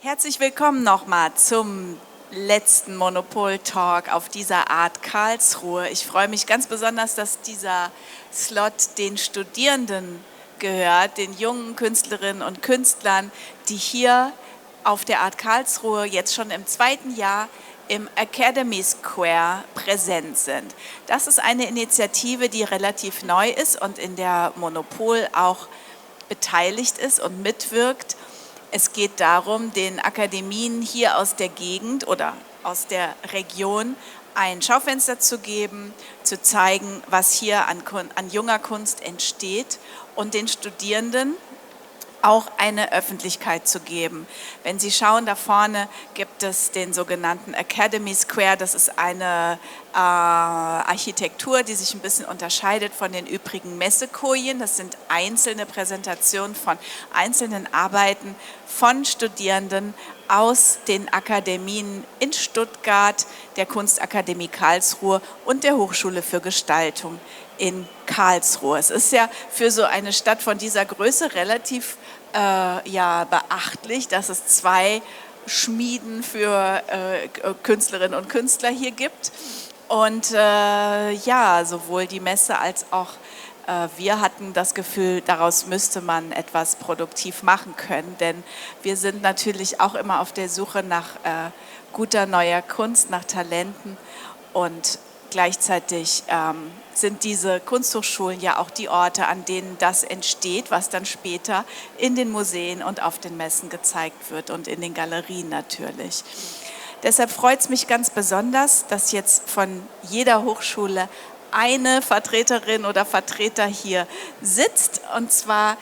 Herzlich willkommen nochmal zum letzten Monopol-Talk auf dieser Art Karlsruhe. Ich freue mich ganz besonders, dass dieser Slot den Studierenden gehört, den jungen Künstlerinnen und Künstlern, die hier auf der Art Karlsruhe jetzt schon im 2. Jahr im Academy Square präsent sind. Das ist eine Initiative, die relativ neu ist und in der Monopol auch beteiligt ist und mitwirkt. Es geht darum, den Akademien hier aus der Gegend oder aus der Region ein Schaufenster zu geben, zu zeigen, was hier an junger Kunst entsteht und den Studierenden auch eine Öffentlichkeit zu geben. Wenn Sie schauen, da vorne gibt es den sogenannten Academy Square. Das ist eine Architektur, die sich ein bisschen unterscheidet von den übrigen Messekojen. Das sind einzelne Präsentationen von einzelnen Arbeiten von Studierenden aus den Akademien in Stuttgart, der Kunstakademie Karlsruhe und der Hochschule für Gestaltung in Karlsruhe. Es ist ja für so eine Stadt von dieser Größe relativ beachtlich, dass es 2 Schmieden für Künstlerinnen und Künstler hier gibt. Und sowohl die Messe als auch wir hatten das Gefühl, daraus müsste man etwas produktiv machen können, denn wir sind natürlich auch immer auf der Suche nach guter neuer Kunst, nach Talenten und gleichzeitig sind diese Kunsthochschulen ja auch die Orte, an denen das entsteht, was dann später in den Museen und auf den Messen gezeigt wird und in den Galerien natürlich. Deshalb freut es mich ganz besonders, dass jetzt von jeder Hochschule eine Vertreterin oder Vertreter hier sitzt. Und zwar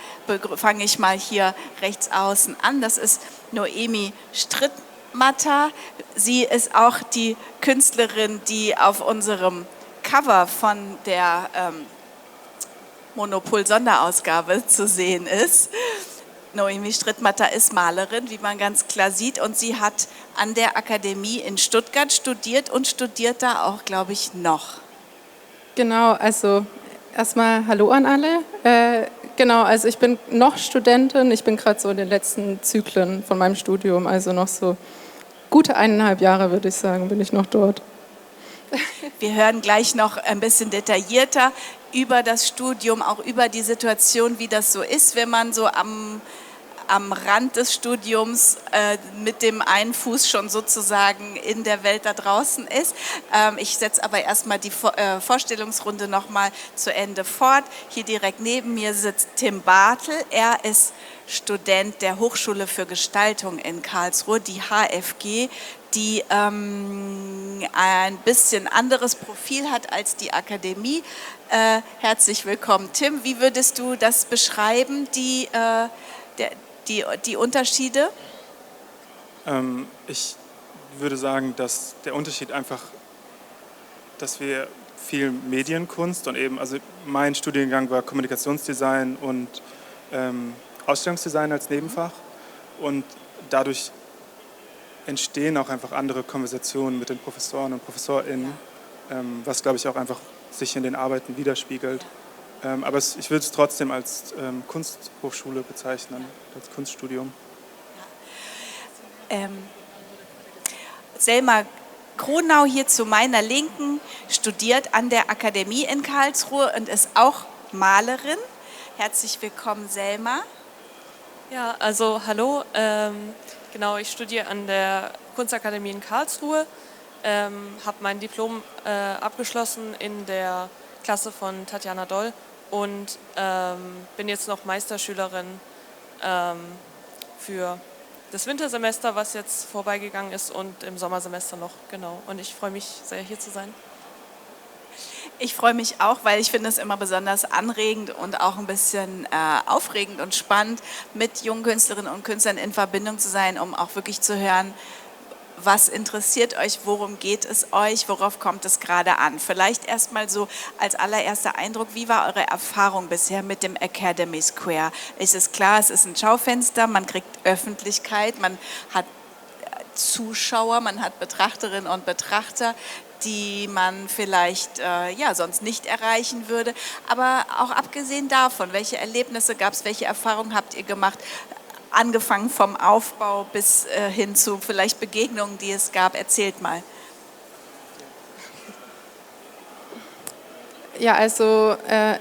fange ich mal hier rechts außen an. Das ist Noemi Strittmatter. Sie ist auch die Künstlerin, die auf unserem Cover von der Monopol-Sonderausgabe zu sehen ist. Noemi Strittmatter ist Malerin, wie man ganz klar sieht, und sie hat an der Akademie in Stuttgart studiert und studiert da auch, glaube ich, noch. Genau, also erstmal Hallo an alle. Also ich bin noch Studentin, ich bin gerade so in den letzten Zyklen von meinem Studium, also noch so gute 1,5 Jahre, würde ich sagen, bin ich noch dort. Wir hören gleich noch ein bisschen detaillierter über das Studium, auch über die Situation, wie das so ist, wenn man so am Rand des Studiums mit dem einen Fuß schon sozusagen in der Welt da draußen ist. Ich setze aber erstmal die Vorstellungsrunde nochmal zu Ende fort. Hier direkt neben mir sitzt Tim Bartel. Er ist Student der Hochschule für Gestaltung in Karlsruhe, die HFG, die ein bisschen anderes Profil hat als die Akademie. Herzlich willkommen, Tim. Wie würdest du das beschreiben, die Unterschiede? Ich würde sagen, dass der Unterschied einfach, dass wir viel Medienkunst und eben, also mein Studiengang war Kommunikationsdesign und Ausstellungsdesign als Nebenfach und dadurch entstehen auch einfach andere Konversationen mit den Professoren und ProfessorInnen, was glaube ich auch einfach sich in den Arbeiten widerspiegelt. Aber ich würde es trotzdem als Kunsthochschule bezeichnen, als Kunststudium. Selma Kronau hier zu meiner Linken studiert an der Akademie in Karlsruhe und ist auch Malerin. Herzlich willkommen, Selma. Ja, also hallo. Genau, ich studiere an der Kunstakademie in Karlsruhe, habe mein Diplom abgeschlossen in der Klasse von Tatjana Doll und bin jetzt noch Meisterschülerin für das Wintersemester, was jetzt vorbeigegangen ist, und im Sommersemester noch, genau. Und ich freue mich sehr, hier zu sein. Ich freue mich auch, weil ich finde es immer besonders anregend und auch ein bisschen aufregend und spannend, mit jungen Künstlerinnen und Künstlern in Verbindung zu sein, um auch wirklich zu hören, was interessiert euch, worum geht es euch, worauf kommt es gerade an? Vielleicht erstmal so als allererster Eindruck, wie war eure Erfahrung bisher mit dem Academy Square? Es ist klar, es ist ein Schaufenster, man kriegt Öffentlichkeit, man hat Zuschauer, man hat Betrachterinnen und Betrachter, die man vielleicht sonst nicht erreichen würde. Aber auch abgesehen davon, welche Erlebnisse gab es, welche Erfahrungen habt ihr gemacht? angefangen vom Aufbau bis hin zu vielleicht Begegnungen, die es gab. Erzählt mal. Ja, also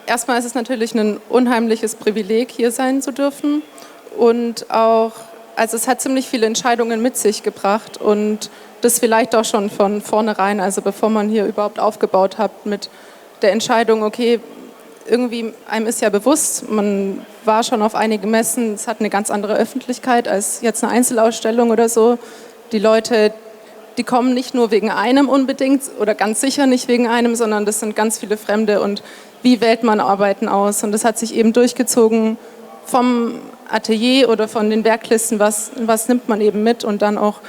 erstmal ist es natürlich ein unheimliches Privileg, hier sein zu dürfen. Und auch, also es hat ziemlich viele Entscheidungen mit sich gebracht und das vielleicht auch schon von vornherein, also bevor man hier überhaupt aufgebaut hat mit der Entscheidung, okay, irgendwie einem ist ja bewusst, man war schon auf einigen Messen, es hat eine ganz andere Öffentlichkeit als jetzt eine Einzelausstellung oder so. Die Leute, die kommen nicht nur wegen einem unbedingt oder ganz sicher nicht wegen einem, sondern das sind ganz viele Fremde und wie wählt man Arbeiten aus? Und das hat sich eben durchgezogen vom Atelier oder von den Werklisten, was nimmt man eben mit und dann auch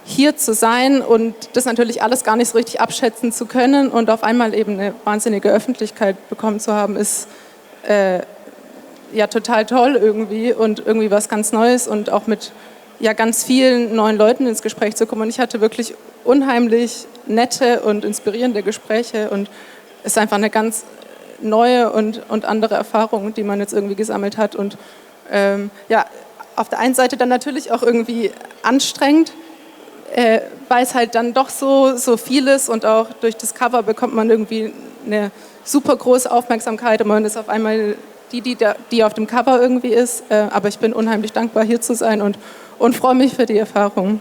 hier zu sein und das natürlich alles gar nicht so richtig abschätzen zu können und auf einmal eben eine wahnsinnige Öffentlichkeit bekommen zu haben, ist ja total toll irgendwie und irgendwie was ganz Neues und auch mit ja ganz vielen neuen Leuten ins Gespräch zu kommen. Und ich hatte wirklich unheimlich nette und inspirierende Gespräche und es ist einfach eine ganz neue und andere Erfahrung, die man jetzt irgendwie gesammelt hat. Und ja, auf der einen Seite dann natürlich auch irgendwie anstrengend, weil es halt dann doch so viel ist und auch durch das Cover bekommt man irgendwie eine super große Aufmerksamkeit und man ist auf einmal die auf dem Cover irgendwie ist. Aber ich bin unheimlich dankbar, hier zu sein und freue mich für die Erfahrung.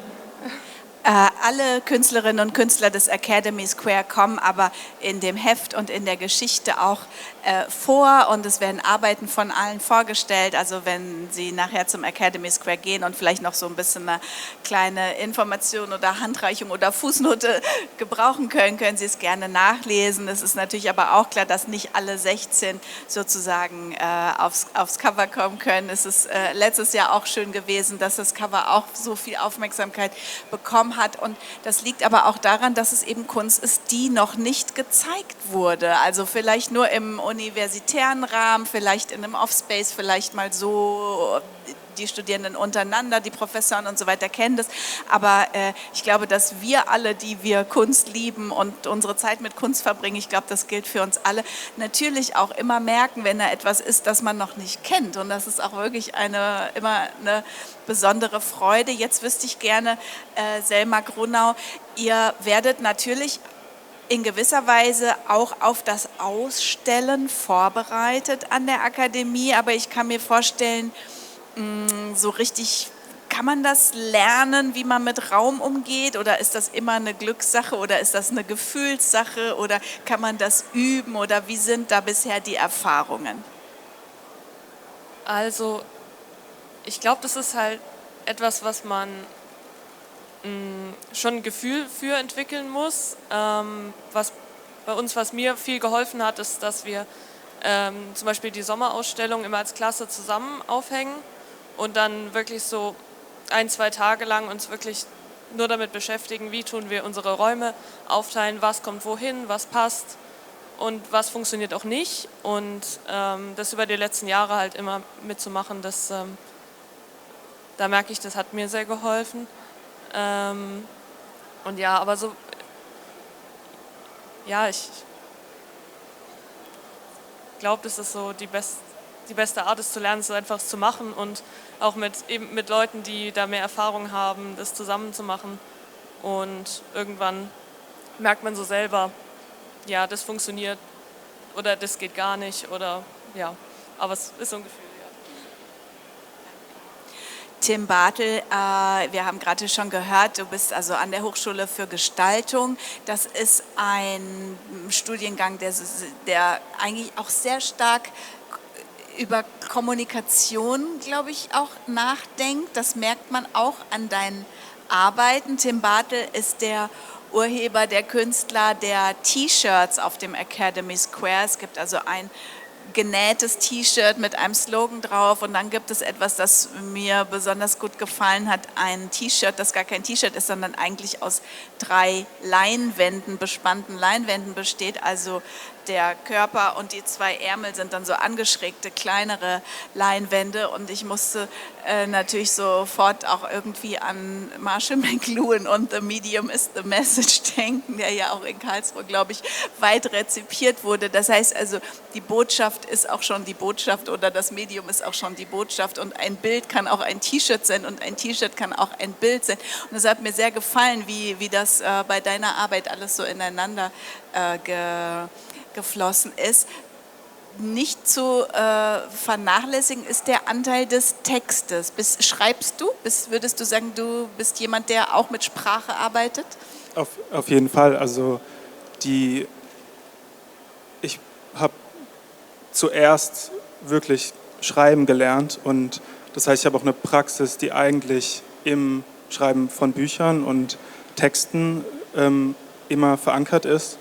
Alle Künstlerinnen und Künstler des Academy Square kommen aber in dem Heft und in der Geschichte auch vor und es werden Arbeiten von allen vorgestellt. Also wenn Sie nachher zum Academy Square gehen und vielleicht noch so ein bisschen eine kleine Information oder Handreichung oder Fußnote gebrauchen können, können Sie es gerne nachlesen. Es ist natürlich aber auch klar, dass nicht alle 16 sozusagen aufs Cover kommen können. Es ist letztes Jahr auch schön gewesen, dass das Cover auch so viel Aufmerksamkeit bekommen hat und das liegt aber auch daran, dass es eben Kunst ist, die noch nicht gezeigt wurde. Also vielleicht nur im universitären Rahmen, vielleicht in einem Offspace, vielleicht mal so die Studierenden untereinander, die Professoren und so weiter kennen das. Aber ich glaube, dass wir alle, die wir Kunst lieben und unsere Zeit mit Kunst verbringen, ich glaube, das gilt für uns alle, natürlich auch immer merken, wenn da etwas ist, das man noch nicht kennt. Und das ist auch wirklich immer eine besondere Freude. Jetzt wüsste ich gerne, Selma Grunau, ihr werdet natürlich in gewisser Weise auch auf das Ausstellen vorbereitet an der Akademie, aber ich kann mir vorstellen, so richtig, kann man das lernen, wie man mit Raum umgeht oder ist das immer eine Glückssache oder ist das eine Gefühlssache oder kann man das üben oder wie sind da bisher die Erfahrungen? Also ich glaube, das ist halt etwas, was man schon ein Gefühl für entwickeln muss. Was mir viel geholfen hat, ist, dass wir zum Beispiel die Sommerausstellung immer als Klasse zusammen aufhängen und dann wirklich so 1-2 Tage lang uns wirklich nur damit beschäftigen, wie tun wir unsere Räume aufteilen, was kommt wohin, was passt und was funktioniert auch nicht. Und das über die letzten Jahre halt immer mitzumachen, da merke ich, das hat mir sehr geholfen. Und ja, aber so, ja, ich glaube, das ist so die beste Art, es zu lernen, ist einfach zu machen und auch mit Leuten, die da mehr Erfahrung haben, das zusammen zu machen. Und irgendwann merkt man so selber, ja, das funktioniert oder das geht gar nicht oder ja, aber es ist so ein Gefühl. Tim Bartel, wir haben gerade schon gehört, du bist also an der Hochschule für Gestaltung. Das ist ein Studiengang, der eigentlich auch sehr stark über Kommunikation, glaube ich, auch nachdenkt. Das merkt man auch an deinen Arbeiten. Tim Bartel ist der Urheber, der Künstler der T-Shirts auf dem Academy Square. Es gibt also ein genähtes T-Shirt mit einem Slogan drauf und dann gibt es etwas, das mir besonders gut gefallen hat, ein T-Shirt, das gar kein T-Shirt ist, sondern eigentlich aus 3 Leinwänden, bespannten Leinwänden besteht, also der Körper und die zwei Ärmel sind dann so angeschrägte, kleinere Leinwände und ich musste natürlich sofort auch irgendwie an Marshall McLuhan und The Medium is the Message denken, der ja auch in Karlsruhe, glaube ich, weit rezipiert wurde. Das heißt also, die Botschaft ist auch schon die Botschaft oder das Medium ist auch schon die Botschaft und ein Bild kann auch ein T-Shirt sein und ein T-Shirt kann auch ein Bild sein. Und es hat mir sehr gefallen, wie das bei deiner Arbeit alles so ineinander geflossen ist. Nicht zu vernachlässigen ist der Anteil des Textes. Schreibst du? Würdest du sagen, du bist jemand, der auch mit Sprache arbeitet? Auf jeden Fall. Also ich habe zuerst wirklich schreiben gelernt und das heißt, ich habe auch eine Praxis, die eigentlich im Schreiben von Büchern und Texten immer verankert ist.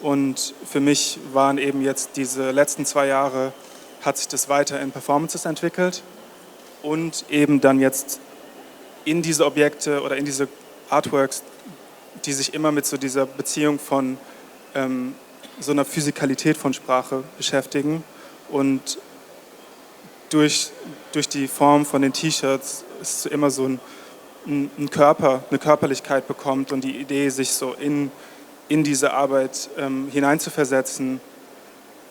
Und für mich waren eben jetzt diese letzten 2 Jahre, hat sich das weiter in Performances entwickelt und eben dann jetzt in diese Objekte oder in diese Artworks, die sich immer mit so dieser Beziehung von so einer Physikalität von Sprache beschäftigen. Und durch die Form von den T-Shirts ist immer so ein Körper, eine Körperlichkeit bekommt und die Idee, sich so in diese Arbeit hineinzuversetzen.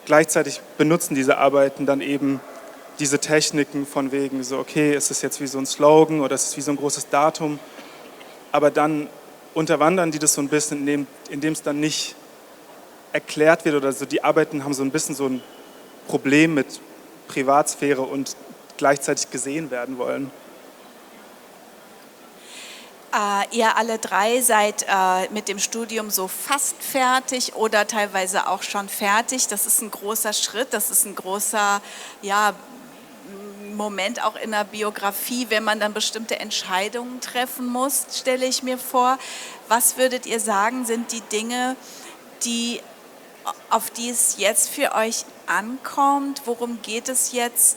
Gleichzeitig benutzen diese Arbeiten dann eben diese Techniken von wegen so, okay, ist es jetzt wie so ein Slogan oder ist es wie so ein großes Datum, aber dann unterwandern die das so ein bisschen, indem es dann nicht erklärt wird oder so. Die Arbeiten haben so ein bisschen so ein Problem mit Privatsphäre und gleichzeitig gesehen werden wollen. Ihr alle drei seid mit dem Studium so fast fertig oder teilweise auch schon fertig. Das ist ein großer Schritt, das ist ein großer Moment auch in der Biografie, wenn man dann bestimmte Entscheidungen treffen muss, stelle ich mir vor. Was würdet ihr sagen, sind die Dinge, auf die es jetzt für euch ankommt? Worum geht es jetzt?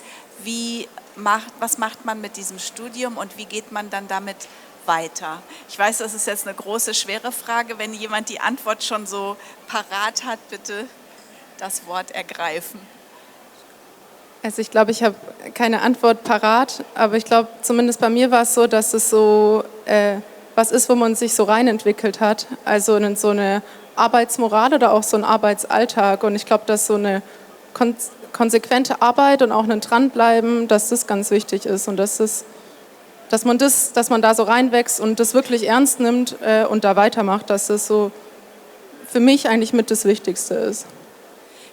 Was macht man mit diesem Studium und wie geht man dann damit weiter? Ich weiß, das ist jetzt eine große, schwere Frage. Wenn jemand die Antwort schon so parat hat, bitte das Wort ergreifen. Also ich glaube, ich habe keine Antwort parat, aber ich glaube, zumindest bei mir war es so, dass es so was ist, wo man sich so reinentwickelt hat. Also in so eine Arbeitsmoral oder auch so ein Arbeitsalltag. Und ich glaube, dass so eine konsequente Arbeit und auch ein Dranbleiben, dass das ganz wichtig ist und dass man da so reinwächst und das wirklich ernst nimmt und da weitermacht, dass das so für mich eigentlich mit das Wichtigste ist.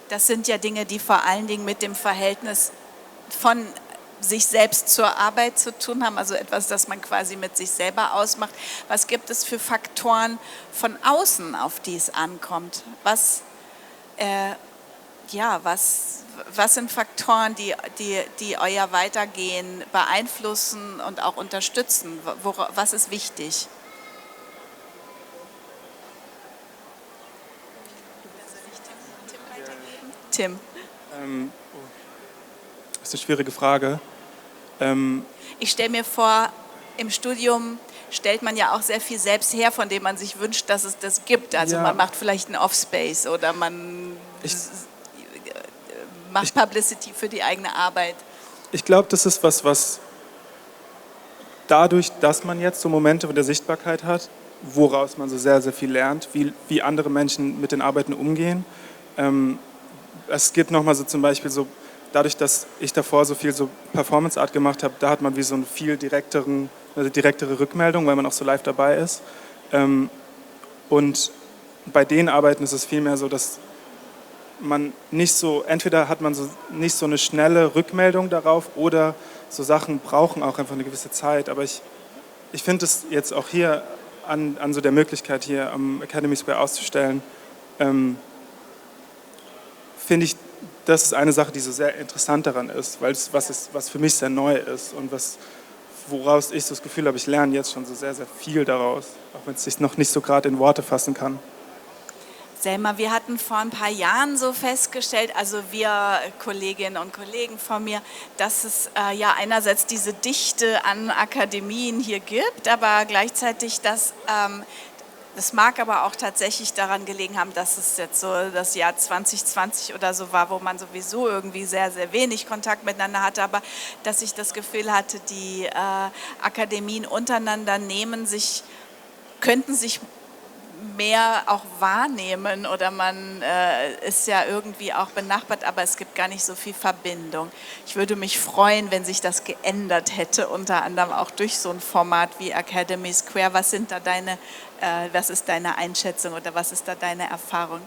Das sind ja Dinge, die vor allen Dingen mit dem Verhältnis von sich selbst zur Arbeit zu tun haben, also etwas, das man quasi mit sich selber ausmacht. Was gibt es für Faktoren von außen, auf die es ankommt? Was sind Faktoren, die euer Weitergehen beeinflussen und auch unterstützen? Was ist wichtig? Tim. Das ist eine schwierige Frage. Ich stelle mir vor, im Studium stellt man ja auch sehr viel selbst her, von dem man sich wünscht, dass es das gibt. Also man macht vielleicht einen Offspace oder man macht Publicity für die eigene Arbeit. Ich glaube, das ist was dadurch, dass man jetzt so Momente der Sichtbarkeit hat, woraus man so sehr, sehr viel lernt, wie andere Menschen mit den Arbeiten umgehen. Es gibt nochmal so zum Beispiel so, dadurch, dass ich davor so viel so Performance Art gemacht habe, da hat man wie so eine viel direktere Rückmeldung, weil man auch so live dabei ist. Und bei den Arbeiten ist es vielmehr so, dass man nicht so, entweder hat man so nicht so eine schnelle Rückmeldung darauf oder so Sachen brauchen auch einfach eine gewisse Zeit. Aber ich finde es jetzt auch hier an so der Möglichkeit hier am Academy Square auszustellen, finde ich, das ist eine Sache, die so sehr interessant daran ist, weil es was für mich sehr neu ist und woraus ich so das Gefühl habe, ich lerne jetzt schon so sehr, sehr viel daraus, auch wenn es sich noch nicht so gerade in Worte fassen kann. Selma, wir hatten vor ein paar Jahren so festgestellt, also wir Kolleginnen und Kollegen von mir, dass es ja einerseits diese Dichte an Akademien hier gibt, aber gleichzeitig, dass Das mag aber auch tatsächlich daran gelegen haben, dass es jetzt so das Jahr 2020 oder so war, wo man sowieso irgendwie sehr, sehr wenig Kontakt miteinander hatte, aber dass ich das Gefühl hatte, die Akademien untereinander könnten sich mehr auch wahrnehmen oder man ist ja irgendwie auch benachbart, aber es gibt gar nicht so viel Verbindung. Ich würde mich freuen, wenn sich das geändert hätte, unter anderem auch durch so ein Format wie Academy Square. Was ist deine Einschätzung oder was ist da deine Erfahrung?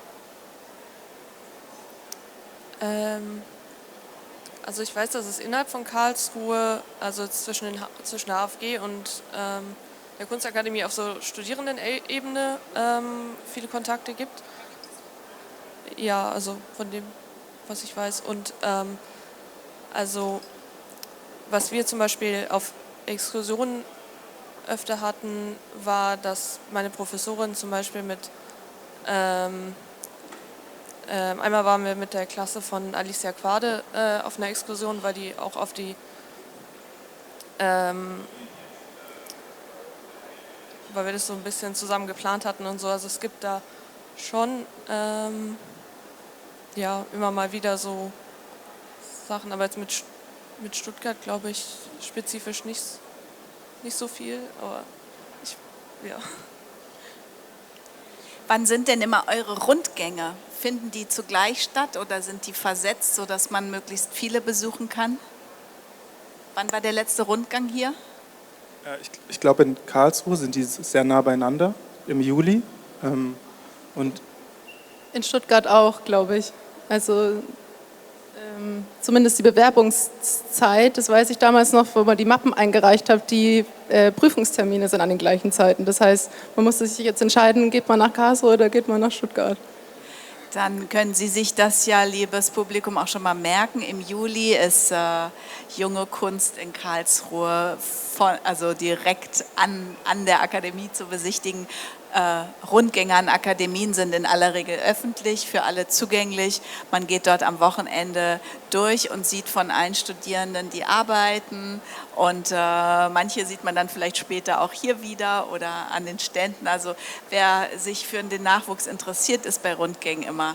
Also ich weiß, dass es innerhalb von Karlsruhe, also zwischen der AfG und der Kunstakademie auf so Studierendenebene viele Kontakte gibt. Ja, also von dem, was ich weiß. Und also was wir zum Beispiel auf Exkursionen öfter hatten, war, dass meine Professorin zum Beispiel einmal waren wir mit der Klasse von Alicia Quade auf einer Exkursion, weil die auch auf die weil wir das so ein bisschen zusammen geplant hatten und so. Also es gibt da schon ja, immer mal wieder so Sachen, aber jetzt mit Stuttgart glaube ich spezifisch nicht so viel, aber ja. Wann sind denn immer eure Rundgänge? Finden die zugleich statt oder sind die versetzt, sodass man möglichst viele besuchen kann? Wann war der letzte Rundgang hier? Ich glaube, in Karlsruhe sind die sehr nah beieinander, im Juli. Und In Stuttgart auch, glaube ich. Also zumindest die Bewerbungszeit, das weiß ich damals noch, wo man die Mappen eingereicht hat, die Prüfungstermine sind an den gleichen Zeiten. Das heißt, man musste sich jetzt entscheiden, geht man nach Karlsruhe oder geht man nach Stuttgart. Dann können Sie sich das ja, liebes Publikum, auch schon mal merken. Im Juli ist Junge Kunst in Karlsruhe also direkt an der Akademie zu besichtigen. Rundgänge an Akademien sind in aller Regel öffentlich, für alle zugänglich. Man geht dort am Wochenende durch und sieht von allen Studierenden die Arbeiten und manche sieht man dann vielleicht später auch hier wieder oder an den Ständen. Also wer sich für den Nachwuchs interessiert, ist bei Rundgängen immer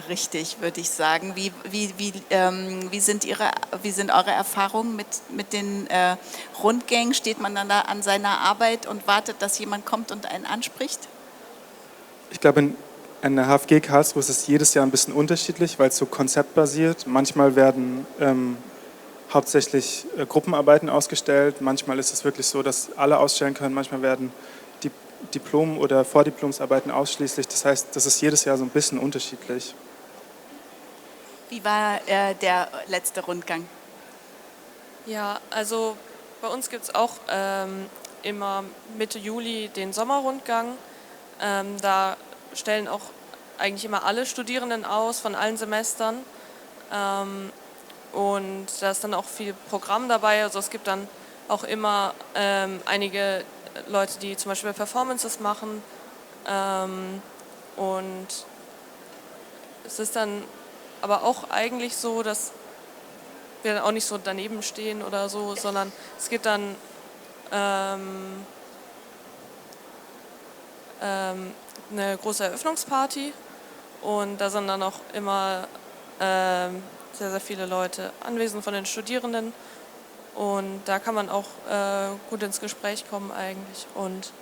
richtig, würde ich sagen. Wie sind eure Erfahrungen mit den Rundgängen? Steht man dann da an seiner Arbeit und wartet, dass jemand kommt und einen anspricht? ich glaube, an der HFG Karlsruhe ist es jedes Jahr ein bisschen unterschiedlich, weil es so konzeptbasiert. Manchmal werden hauptsächlich Gruppenarbeiten ausgestellt. Manchmal ist es wirklich so, dass alle ausstellen können. Manchmal werden die Diplom- oder Vordiplomsarbeiten ausschließlich. Das heißt, das ist jedes Jahr so ein bisschen unterschiedlich. Wie war der letzte Rundgang? Ja, also bei uns gibt es auch immer Mitte Juli den Sommerrundgang. Da stellen auch eigentlich immer alle Studierenden aus von allen Semestern. Und da ist dann auch viel Programm dabei. Also es gibt dann auch immer einige Leute, die zum Beispiel Performances machen. Und es ist dann aber auch eigentlich so, dass wir dann auch nicht so daneben stehen oder so, sondern es gibt dann eine große Eröffnungsparty und da sind dann auch immer sehr, sehr viele Leute anwesend von den Studierenden und da kann man auch gut ins Gespräch kommen eigentlich und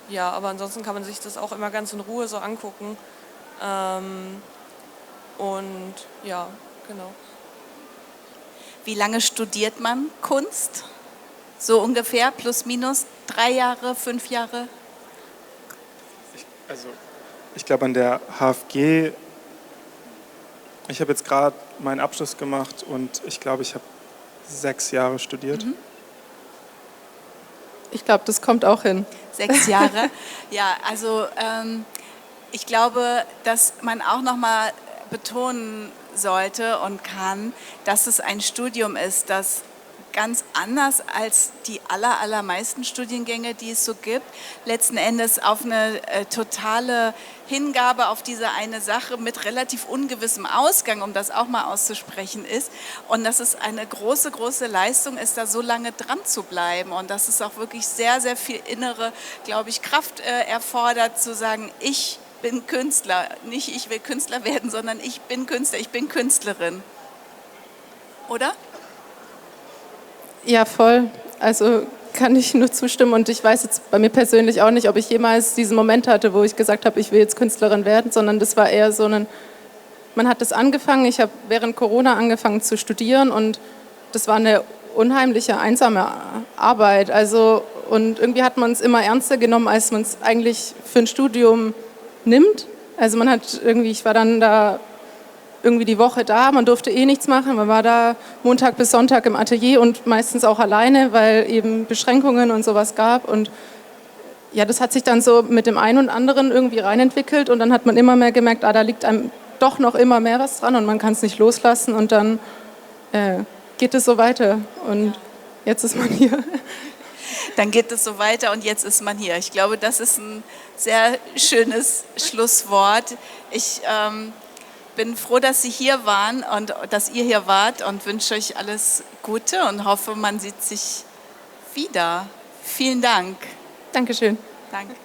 ja, aber ansonsten kann man sich das auch immer ganz in Ruhe so angucken und ja, genau. Wie lange studiert man Kunst? So ungefähr, plus minus 3 Jahre, 5 Jahre? Ich glaube, an der HFG, ich habe jetzt gerade meinen Abschluss gemacht und ich glaube, ich habe 6 Jahre studiert. Mhm. Ich glaube, das kommt auch hin. 6 Jahre. Ja, also ich glaube, dass man auch nochmal betonen sollte und kann, dass es ein Studium ist, das ganz anders als die allermeisten Studiengänge, die es so gibt. Letzten Endes auf eine totale Hingabe auf diese eine Sache mit relativ ungewissem Ausgang, um das auch mal auszusprechen ist. Und dass es eine große, große Leistung ist, da so lange dran zu bleiben. Und dass es auch wirklich sehr, sehr viel innere, glaube ich, Kraft erfordert, zu sagen, ich bin Künstler. Nicht ich will Künstler werden, sondern ich bin Künstler, ich bin Künstlerin. Oder? Ja, voll. Also kann ich nur zustimmen und ich weiß jetzt bei mir persönlich auch nicht, ob ich jemals diesen Moment hatte, wo ich gesagt habe, ich will jetzt Künstlerin werden, sondern das war eher so man hat das angefangen, ich habe während Corona angefangen zu studieren und das war eine unheimliche, einsame Arbeit. Also, und irgendwie hat man es immer ernster genommen, als man es eigentlich für ein Studium nimmt. Also man hat irgendwie, ich war dann da irgendwie die Woche da, man durfte eh nichts machen, man war da Montag bis Sonntag im Atelier und meistens auch alleine, weil eben Beschränkungen und sowas gab und ja, das hat sich dann so mit dem einen und anderen irgendwie reinentwickelt und dann hat man immer mehr gemerkt, da liegt einem doch noch immer mehr was dran und man kann es nicht loslassen und dann geht es so weiter und jetzt ist man hier. Dann geht es so weiter und jetzt ist man hier. Ich glaube, das ist ein sehr schönes Schlusswort. Ich bin froh, dass Sie hier waren und dass ihr hier wart und wünsche euch alles Gute und hoffe, man sieht sich wieder. Vielen Dank. Dankeschön. Danke.